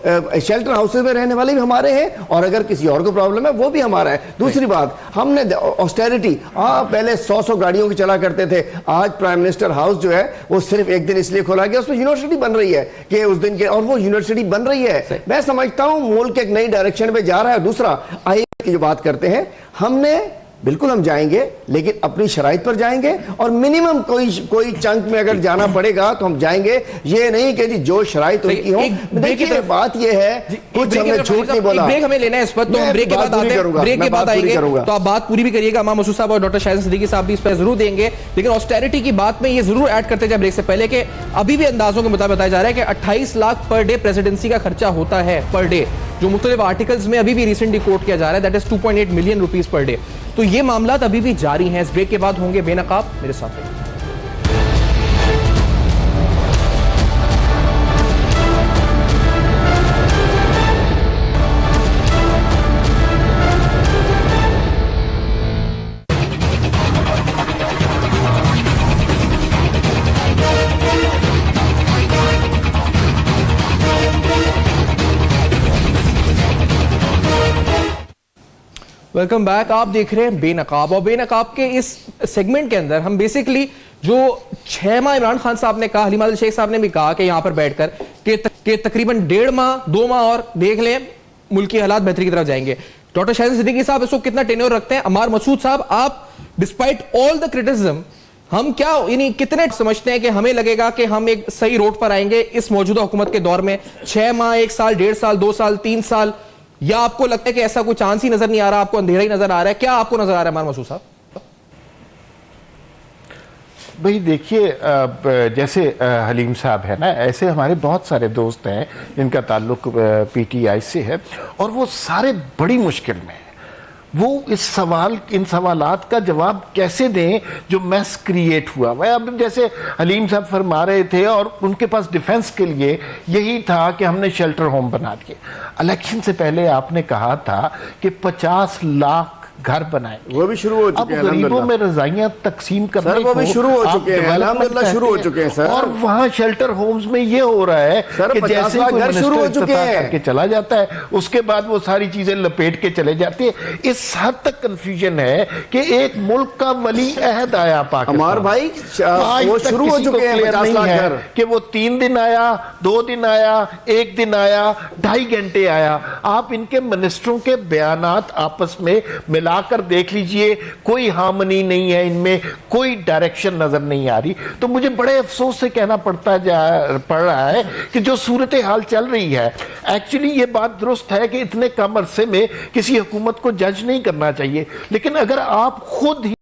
शेल्टर हाउसेज में रहने वाले भी हमारे हैं, और अगर किसी और को प्रॉब्लम है वो भी हमारा है। दूसरी बात, हमने ऑस्टेरिटी, पहले 100 गाड़ियों की चला करते थे, आज प्राइम मिनिस्टर हाउस जो है वो सिर्फ एक दिन इसलिए खोला गया, उसमें यूनिवर्सिटी बन रही है कि उस दिन के, और वो यूनिवर्सिटी बन रही है। मैं समझता हूं मुल्क एक नई डायरेक्शन पे जा रहा है। दूसरा, IMF की जो बात करते हैं, हमने बिल्कुल हम जाएंगे, लेकिन अपनी शराइत पर जाएंगे और मिनिमम कोई चंक में अगर जाना पड़ेगा तो हम जाएंगे। ये नहीं कि जी जो शराइत उनकी हो। देखिए बात ये है, कुछ हमने झूठ नहीं बोला। ब्रेक हमें लेना है इस वक्त, तो हम ब्रेक के बाद आते हैं, ब्रेक के बाद आएंगे, तो आप बात पूरी भी करिएगा। इमाम मसूद साहब और डॉक्टर शाहिद सिद्दीकी साहब भी इस पर जरूर देंगे, लेकिन ऑस्टेरिटी की बात में ये जरूर ऐड करते जाए ब्रेक से पहले कि अभी भी अंदाजों के मुताबिक बताया जा रहा है कि 28 लाख पर डे प्रेसिडेंसी का खर्चा होता है पर डे, जो मुख्तलिफ आर्टिकल्स में अभी भी रिसेंटली कोट किया जा रहा है, that is 2.8 million rupees per day. तो ये मामला अभी भी जारी हैं। इस ब्रेक के बाद होंगे बेनकाब, मेरे साथ रहिए। Welcome back. आप देख रहे हैं बेनकाब, और बेनकाब के इस सेगमेंट के अंदर हम बेसिकली जो 6 माह इमरान खान साहब ने कहा, हलीम आदिल शेख साहब ने भी कहा कि यहां पर बैठकर कि तकरीबन 1.5 माह 2 माह और देख लें, मुल्क की हालात बेहतरी की तरफ जाएंगे। डॉक्टर शाहिद सिद्दीकी साहब इसको कितना टेन्योर रखते हैं? अमार मसूद साहब, आप डिस्पाइट ऑल द क्रिटिसिज्म, हम क्या यानी कितने समझते हैं कि हमें लगेगा कि हम एक सही रोड पर आएंगे इस मौजूदा हुकूमत के दौर में? 6 माह, 1 साल, 1.5 साल, 2 साल, 3 साल, या आपको लगता है कि ऐसा कोई चांस ही नजर नहीं आ रहा, आपको अंधेरा ही नजर आ रहा है? क्या आपको नजर आ रहा है अमार मसूद साहब? भाई देखिए, जैसे हलीम साहब है ना, ऐसे हमारे बहुत सारे दोस्त हैं जिनका ताल्लुक पीटीआई से है, और वो सारे बड़ी मुश्किल में हैं। वो इन सवालात का जवाब कैसे दें जो मैस क्रिएट हुआ हुआ है। अब जैसे हलीम साहब फरमा रहे थे, और उनके पास डिफेंस के लिए यही था कि हमने शेल्टर होम बना दिए। इलेक्शन से पहले आपने कहा था कि 50 लाख घर बनाए, वो भी शुरू हो चुके हैं। अब गरीबों में रजाइयां तकसीम करने सर, वो भी शुरू हो चुके हैं, अल्हम्दुलिल्लाह शुरू हो चुके हैं सर। और वहां शेल्टर होम्स में ये हो रहा है सर, कि 50 जैसे लाख कोई घर शुरू हो चुके हैं करके चला जाता है, उसके बाद वो सारी चीजें लपेट के चले जाती है। इस हद तक कंफ्यूजन है कि एक मुल्क का वली अहद आया पाकिस्तान, हमार भाई वो शुरू हो चुके हैं 50 लाख घर, कि वो 3 दिन आया, 2 दिन आया, 1 दिन आया, 2.5 घंटे आया। आप इनके मिनिस्टरों के बयानात आपस में मिलाकर देख लीजिए, कोई हार्मनी नहीं है इनमें, कोई डायरेक्शन नजर नहीं आ रही। तो मुझे बड़े अफसोस से कहना पड़ रहा है कि जो सूरत हाल चल रही है, एक्चुअली ये बात दुरुस्त है कि इतने कम अरसे में किसी हुकूमत को जज नहीं करना चाहिए, लेकिन अगर आप खुद ही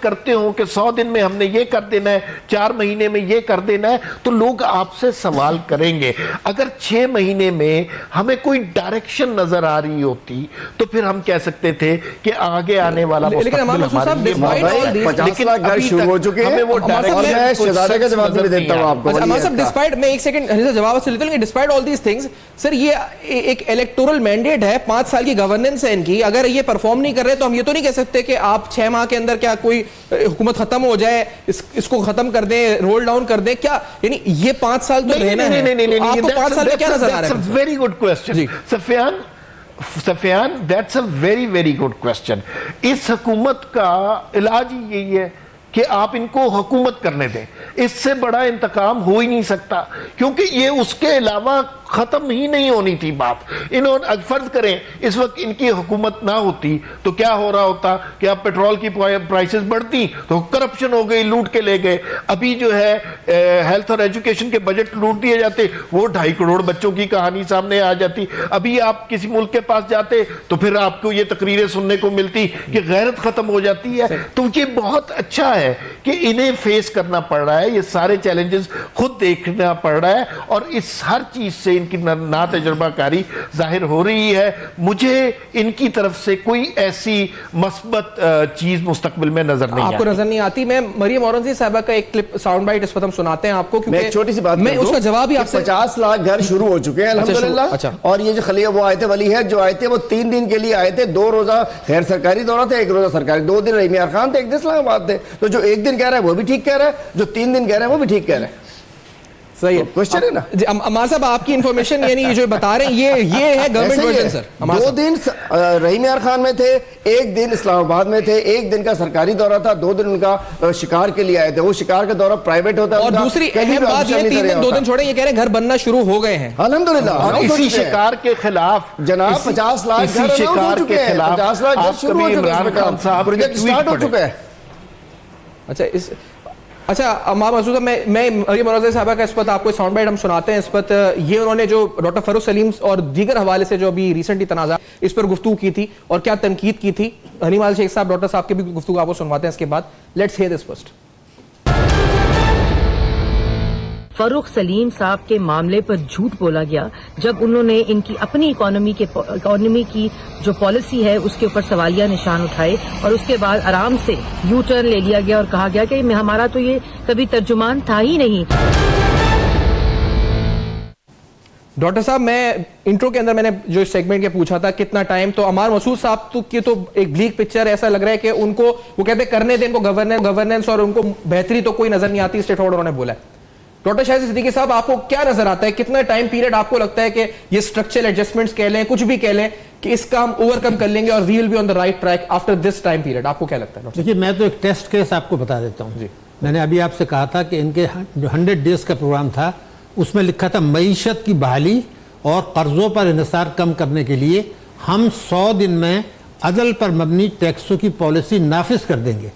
करते हो कि 100 दिन में हमने ये कर देना है, 4 महीने में ये कर देना है, तो लोग आपसे सवाल करेंगे। अगर 6 महीने में हमें कोई डायरेक्शन नजर आ रही होती तो फिर हम कह सकते थे कि आगे आने वाला लेकिन अमार मसूद साहब, डिस्पाइट ऑल दिस, 50 लाख घर शुरू हो चुके हैं। वो मैं शहजादे का जवाब भी देता हूं आपको। अमार साहब, डिस्पाइट, मैं एक सेकंड हनीफ जवाब से लेता हूं, despite all these things, sir ये एक इलेक्टोरल मैंडेट है, 5 साल की गवर्नेंस है इनकी। अगर ये परफॉर्म नहीं कर रहे तो हम ये तो नहीं कह सकते कि आप 6 माह के अंदर क्या कोई हुकूमत खत्म हो जाए, इसको खत्म कर दें, रोल डाउन कर दें, क्या यानी ये 5 साल तो रहना है? आपको 5 साल में क्या नजर आ रहा है? Very good question Sufiyan, that's a very good question. इस हुकूमत का इलाज ही यही है कि आप इनको हुकूमत करने दें। इससे बड़ा इंतकाम हो ही नहीं सकता, क्योंकि ये उसके अलावा खत्म ही नहीं होनी थी बात। इन्होंने फर्ज करें इस वक्त इनकी हुकूमत ना होती तो क्या हो रहा होता कि अब पेट्रोल की प्राइसेस बढ़ती तो करप्शन हो गई, लूट के ले गए। अभी जो है हेल्थ और एजुकेशन के बजट लूट दिए जाते, वो 2.5 करोड़ बच्चों की कहानी सामने आ जाती। अभी आप किसी मुल्क के पास जाते तो फिर आपको ये तकरीरें सुनने को मिलती कि गैरत खत्म हो जाती है। तो ये बहुत अच्छा है कि इन्हें फेस करना पड़ रहा है, ये सारे चैलेंजेस खुद देखना पड़ रहा है, और इस हर चीज से इनकी ना तजुर्बाकारी जाहिर हो रही है। मुझे इनकी तरफ से कोई ऐसी मस्बत चीज मुस्तकबिल में नजर नहीं आपको नजर नहीं आती। मैं मरियम औरंगजेब साहबा का एक क्लिप साउंड बाइट इस वक्त हम सुनाते हैं आपको, क्योंकि एक छोटी सी बात मैं उसका जवाब ही आपसे 50 लाख घर शुरू हो चुके हैं अल्हम्दुलिल्लाह। अच्छा। और ये जो खलिया वो आए थे वली है, जो आए थे वो 3 दिन के लिए आए थे। 2 रोजा गैर सरकारी दौरा थे, 1 रोजा सरकारी। 2 दिन रहीम यार खान थे, 1 दिन इस्लामाबाद थे। तो जो 1 दिन कह रहा है वो भी ठीक कह रहा है, जो 3 दिन कह रहा है वो भी ठीक कह रहा है। सही है, क्वेश्चन है ना जी। अमार साहब, आपकी इंफॉर्मेशन यानी ये जो बता रहे हैं ये है गवर्नमेंट वर्जन सर। 2 दिन रहीम यार खान में थे, 1 दिन इस्लामाबाद में थे, 1 दिन का सरकारी दौरा था, 2 दिन उनका शिकार के लिए आए थे। वो शिकार का दौरा प्राइवेट होता है। और दूसरी अहम बात ये 3 दिन 2 दिन छोड़े, ये कह रहे हैं घर बनना शुरू हो गए हैं अल्हम्दुलिल्लाह। इसी शिकार के खिलाफ जनाब 50 लाख इसी शिकार के खिलाफ 50 लाख आप कभी इमरान खान साहब प्रोजेक्ट स्टार्ट हो चुका है। अच्छा अमार मसूद साहब, मैं मरियम नवाज़ साहबा का इस वक्त आपको साउंड बाइट हम सुनाते हैं। इस वक्त ये उन्होंने जो डॉक्टर फरूख सलीम और दीगर हवाले से जो अभी रिसेंटली तनाज़ा इस पर गुफ्तगू की थी और क्या तनकीद की थी, हनीमाल शेख साहब डॉक्टर साहब की भी गुफ्तगू आपको सुनवाते हैं इसके बाद। Let's hear this first. Farooq Saleem साहब के मामले पर झूठ बोला गया जब उन्होंने इनकी अपनी इकोनॉमी की जो पॉलिसी है उसके ऊपर सवालिया निशान उठाए और उसके बाद आराम से यू टर्न ले लिया गया और कहा गया कि हमारा तो ये कभी तर्जुमान था ही नहीं। डॉक्टर साहब, मैं इंट्रो के अंदर मैंने जो इस सेगमेंट के पूछा था कितना टाइम, तो अमार मसूद साहब की तो एक ब्लीक पिक्चर ऐसा लग रहा है कि उनको वो कहते करने दें इनको गवर्नेंस और उनको बेहतरी तो कोई नजर नहीं आती, स्ट्रेट फॉरवर्ड उन्होंने बोला है। डॉक्टर शाहिद सिद्दीकी साहब, आपको क्या नजर आता है, कितना टाइम पीरियड आपको लगता है कि ये स्ट्रक्चरल एडजस्टमेंट्स कह लें, कुछ भी कह लें, कि इसका हम ओवरकम कर लेंगे और we will be on the right track after this time period? आपको क्या लगता है? देखिए, मैं तो एक टेस्ट केस आपको बता देता हूँ जी। मैंने अभी आपसे कहा था कि इनके जो 100 डेज का प्रोग्राम था उसमें लिखा था मईशत की बहाली और कर्जों पर इन्हिसार कम करने के लिए हम 100 दिन में अदल पर मबनी टैक्सों की पॉलिसी नाफिज कर देंगे।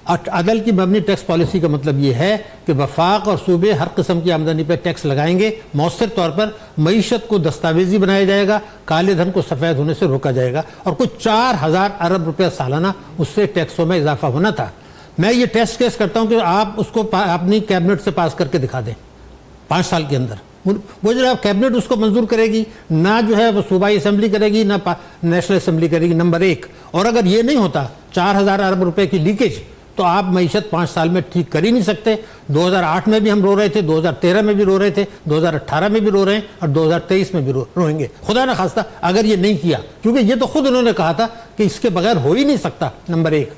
अदल की मबनी टैक्स पॉलिसी का मतलब ये है कि वफाक और सूबे हर किस्म की आमदनी पर टैक्स लगाएंगे। मौसर तौर पर मईशत को दस्तावेजी बनाया जाएगा, काले धन को सफ़ेद होने से रोका जाएगा और कुछ 4000 अरब रुपये सालाना उससे टैक्सों में इजाफा होना था। मैं ये टेस्ट केस करता हूँ कि आप उसको अपनी कैबिनेट से पास करके दिखा दें 5 साल के अंदर। वो जो है कैबिनेट उसको मंजूर करेगी ना, जो है वो सूबाई असेंबली करेगी ना नेशनल असेंबली करेगी, नंबर 1। और अगर ये नहीं होता 4000 अरब रुपए की लीकेज, तो आप मईशत 5 साल में ठीक कर ही नहीं सकते। 2008 में भी हम रो रहे थे, 2013 में भी रो रहे थे, 2018 में भी रो रहे हैं और 2023 में भी रोएंगे खुदा ना खास्ता अगर ये नहीं किया, क्योंकि ये तो खुद उन्होंने कहा था कि इसके बगैर हो ही नहीं सकता। नंबर 1,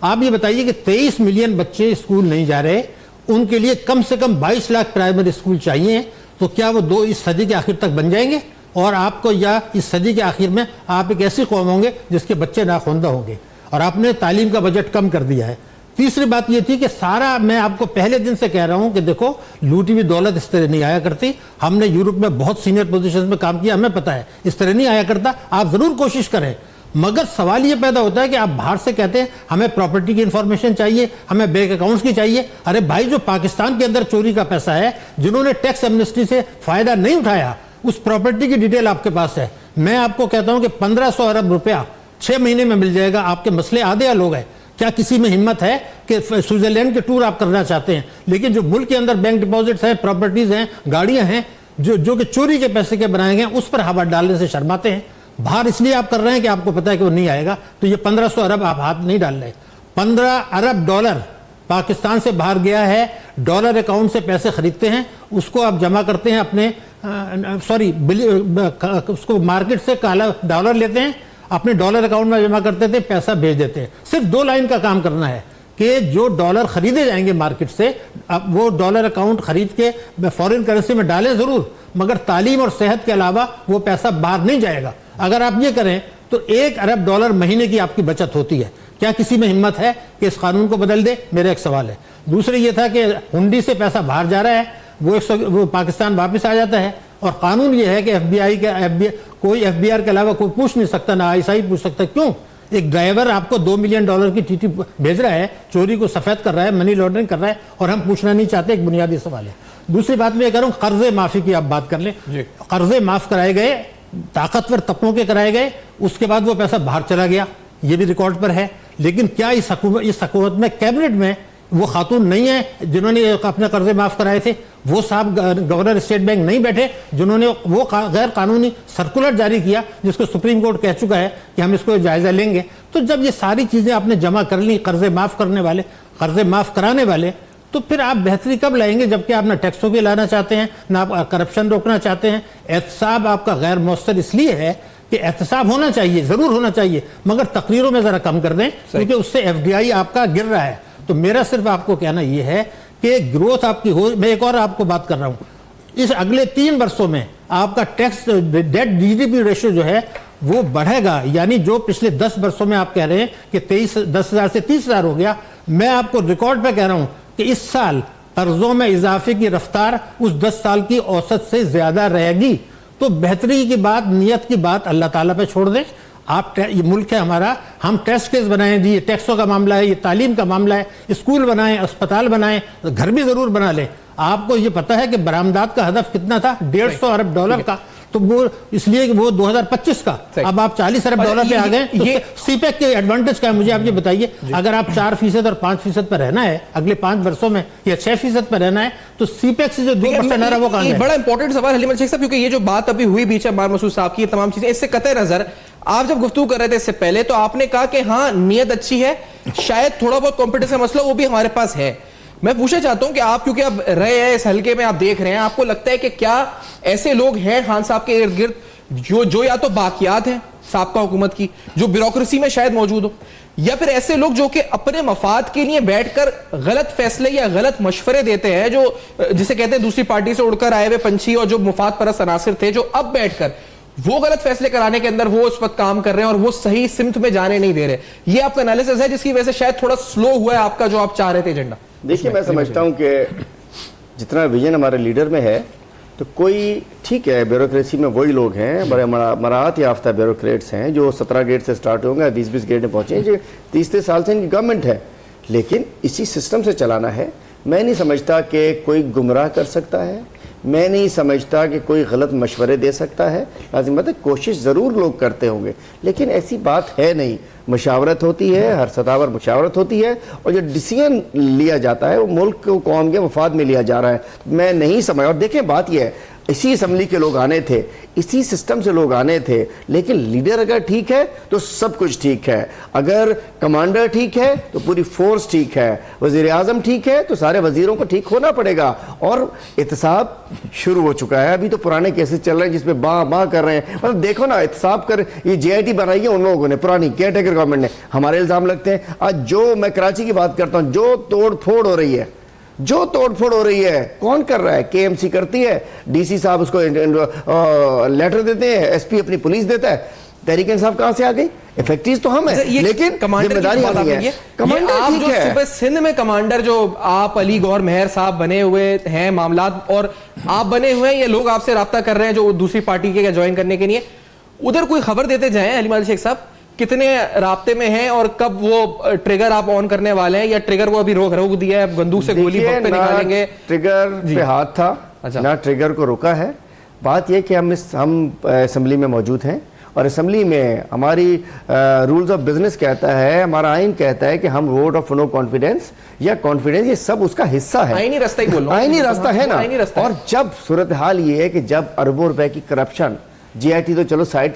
आप ये बताइए कि 23 मिलियन बच्चे स्कूल नहीं जा रहे, उनके लिए कम से कम 22 लाख प्राइमरी स्कूल चाहिए, तो क्या वो इस सदी के आखिर तक बन जाएंगे? और आपको या इस सदी के आखिर में आप एक ऐसी कौम होंगे जिसके बच्चे नाखुंदा होंगे। और आपने तालीम का बजट कम कर दिया है। तीसरी बात यह थी कि सारा, मैं आपको पहले दिन से कह रहा हूं कि देखो लूटी हुई दौलत इस तरह नहीं आया करती। हमने यूरोप में बहुत सीनियर पोजीशंस में काम किया, हमें पता है इस तरह नहीं आया करता। आप जरूर कोशिश करें, मगर सवाल ये पैदा होता है कि आप बाहर से कहते हैं हमें प्रॉपर्टी की इंफॉर्मेशन चाहिए, हमें बैंक अकाउंट्स की चाहिए। अरे भाई, जो पाकिस्तान के अंदर चोरी का पैसा है, जिन्होंने टैक्स एमनेस्टी से फायदा नहीं उठाया, उस प्रॉपर्टी की डिटेल आपके पास है। मैं आपको कहता हूं कि 1500 अरब रुपया 6 महीने में मिल जाएगा। आपके मसले आधे हल हो गए। क्या किसी में हिम्मत है कि स्विट्जरलैंड के टूर आप करना चाहते हैं, लेकिन जो मुल्क के अंदर बैंक डिपॉजिट्स हैं, प्रॉपर्टीज हैं, गाड़ियां हैं, जो कि चोरी के पैसे के बनाए गए, उस पर हवा डालने से शर्माते हैं। बाहर इसलिए आप कर रहे हैं कि आपको पता है कि वो नहीं आएगा, तो ये 1500 अरब आप हाथ नहीं डाल रहे। 15 अरब डॉलर पाकिस्तान से बाहर गया है, डॉलर अकाउंट से पैसे खरीदते हैं, उसको आप जमा करते हैं अपने उसको मार्केट से काला डॉलर लेते हैं, अपने डॉलर अकाउंट में जमा करते थे, पैसा भेज देते हैं। सिर्फ 2 लाइन का काम करना है कि जो डॉलर खरीदे जाएंगे मार्केट से, अब वो डॉलर अकाउंट खरीद के फॉरेन करेंसी में डालें जरूर, मगर तालीम और सेहत के अलावा वो पैसा बाहर नहीं जाएगा। अगर आप ये करें तो 1 अरब डॉलर महीने की आपकी बचत होती है। क्या किसी में हिम्मत है कि इस कानून को बदल दे? मेरा एक सवाल है। दूसरे ये था कि हुंडी से पैसा बाहर जा रहा है, वो पाकिस्तान वापस आ जाता है, और कानून ये है कि कोई FBI के अलावा कोई पूछ नहीं सकता, ना ISI पूछ सकता। क्यों? एक ड्राइवर आपको $2 मिलियन की TT भेज रहा है, चोरी को सफेद कर रहा है, मनी लॉन्ड्रिंग कर रहा है, और हम पूछना नहीं चाहते। एक बुनियादी सवाल है। दूसरी बात मैं कह रहा हूं, कर्जे माफी की आप बात कर लें। कर्जे माफ कराए गए, ताकतवर तबकों के कराए गए, उसके बाद वो पैसा बाहर चला गया, ये भी रिकॉर्ड पर है। लेकिन क्या इस हुकूमत में, कैबिनेट में वो खातून नहीं है जिन्होंने अपने कर्जे माफ कराए थे? वो साहब गवर्नर स्टेट बैंक नहीं बैठे जिन्होंने वो गैर कानूनी सर्कुलर जारी किया, जिसको सुप्रीम कोर्ट कह चुका है कि हम इसको जायजा लेंगे? तो जब ये सारी चीजें आपने जमा कर ली, कर्जे माफ करने वाले, कर्जे माफ कराने वाले, तो फिर आप बेहतरी कब लाएंगे? जबकि आप ना टैक्सों के लाना चाहते हैं, ना आप करप्शन रोकना चाहते हैं। एहतसाब आपका गैर मौसर इसलिए है कि एहतसाब होना चाहिए, जरूर होना चाहिए, मगर तकरीरों में जरा कम कर दें, क्योंकि उससे FDI आपका गिर रहा है। तो मेरा सिर्फ आपको कहना यह है कि ग्रोथ आपकी हो। मैं एक और आपको बात कर रहा हूं, इस अगले 3 वर्षों में आपका टैक्स डेट जीडीपी रेशियो जो है वो बढ़ेगा, यानी जो पिछले 10 वर्षों में आप कह रहे हैं कि 10,000 से 30,000 हो गया, मैं आपको रिकॉर्ड पे कह रहा हूं कि इस साल कर्जों में इजाफे की रफ्तार उस 10 साल की औसत से ज्यादा रहेगी। तो बेहतरी की बात, नियत की बात अल्लाह ताला पे छोड़ दें। आप ये मुल्क है हमारा, हम टेस्ट केस बनाएं जी, ये टैक्सों का मामला है, ये तालीम का मामला है, स्कूल बनाएं, अस्पताल बनाएं, घर भी जरूर बना लें। आपको ये पता है कि बरामदात का हदफ कितना था? $150 अरब का, तो वो इसलिए कि वो 2025 का, अब आप $40 अरब पे आ गए। तो सीपेक के एडवांटेज क्या है मुझे आप ये बताइए। अगर आप 4% और 5% पर रहना है अगले 5 वर्षों में, या 6% पर रहना है, तो सीपेक से जो 2% आ रहा है वो कहां है? बड़ा इंपॉर्टेंट सवाल हलीम अली शेख साहब, क्योंकि ये जो बात अभी हुई बीच अब्बार मसूद साहब की, ये तमाम चीजें इससे कतई नजर, आप जब गुफ्तगू कर रहे थे इससे पहले तो आपने कहा कि हाँ नीयत अच्छी है, शायद थोड़ा बहुत कॉम्पिटिशन का मसला वो भी हमारे पास है। मैं पूछना चाहता हूं कि आप क्योंकि अब रहे हैं इस हलके में, आप देख रहे हैं, आपको लगता है कि क्या ऐसे लोग हैं खान साहब के इर्द गिर्द जो या तो बाकियात हैं साबका हुकूमत की, जो ब्यूरोक्रेसी में शायद मौजूद हो, या फिर ऐसे लोग जो कि अपने मफाद के लिए बैठकर गलत फैसले या गलत मशवरे देते हैं, जो जिसे कहते हैं दूसरी पार्टी से उड़कर आए हुए पंछी, और जो मुफाद परस्त अनासिर थे, जो अब बैठकर वो गलत फैसले कराने के अंदर वो उस वक्त काम कर रहे हैं और वो सही सिमत में जाने नहीं दे रहे। ये आपका एनालिसिस है जिसकी वजह से शायद थोड़ा स्लो हुआ है आपका जो आप चाह रहे थे एजेंडा? देखिए, मैं समझता हूं कि जितना विजन हमारे लीडर में है, तो कोई ठीक है, ब्यूरोक्रेसी में वही लोग हैं, बड़े मराहत याफ्ता ब्यूरोक्रेट्स हैं जो 17 गेट से स्टार्ट होंगे, 20-20 गेट में पहुंचे, जो 30 साल से इनकी गवर्नमेंट है, लेकिन इसी सिस्टम से चलाना है। मैं नहीं समझता कि कोई गुमराह कर सकता है, मैं नहीं समझता कि कोई गलत मशवरे दे सकता है। लाजिम बात है, कोशिश ज़रूर लोग करते होंगे, लेकिन ऐसी बात है नहीं। मशावरत होती है, हर सतह पर मशावरत होती है, और जो डिसीजन लिया जाता है वो मुल्क को कौम के मफाद में लिया जा रहा है। मैं नहीं समझ, और देखें बात यह है, इसी असम्बली के लोग आने थे, इसी सिस्टम से लोग आने थे, लेकिन लीडर अगर ठीक है तो सब कुछ ठीक है, अगर कमांडर ठीक है तो पूरी फोर्स ठीक है, वजीर आजम ठीक है तो सारे वजीरों को ठीक होना पड़ेगा। और एहतसाब शुरू हो चुका है, अभी तो पुराने केसेस चल रहे हैं जिसमें बाँ कर रहे हैं। मतलब देखो ना, एहतसाब कर, ये JIT बनाई है उन लोगों ने, पुरानी केयरटेकर गवर्नमेंट ने, हमारे इल्जाम लगते हैं। आज जो मैं कराची की बात करता हूँ, जो तोड़ फोड़ हो रही है, कौन कर रहा है? KMC करती है, DC साहब उसको लेटर देते हैं, SP अपनी पुलिस देता है, तहरीक इंसाफ कहां से आ गई? इफेक्टिव तो हम है, लेकिन जिम्मेदारी हमारी है। कमांडर आप ठीक जो है, सुबह सिंध में कमांडर जो आप अली गौहर मेहर साहब बने हुए हैं मामलात, और आप बने हुए हैं, ये लोग आपसे राब्ता कर रहे हैं जो दूसरी पार्टी के ज्वाइन करने के लिए, उधर कोई खबर देते जाएं हलीम अली शेख साहब, कितने राब्ते में हैं और कब वो ट्रिगर आप ऑन करने वाले हैं, या ट्रिगर को अभी रोक दिया है, बंदूक से गोली वक्त पे निकालेंगे? ट्रिगर पे हाथ था, ना ट्रिगर को रोका है। बात यह कि हम असेंबली में मौजूद हैं, और असेंबली में हमारी रूल्स ऑफ बिजनेस कहता है, हमारा आइन कहता है कि हम वोट ऑफ नो कॉन्फिडेंस या कॉन्फिडेंस, ये सब उसका हिस्सा है। आईनी रास्ता ही बोल रहा हूं, आईनी रास्ता है ना। आईनी रास्ता। और जब सूरत हाल ये है कि जब अरबों रुपए की करप्शन, JIT तो चलो साइड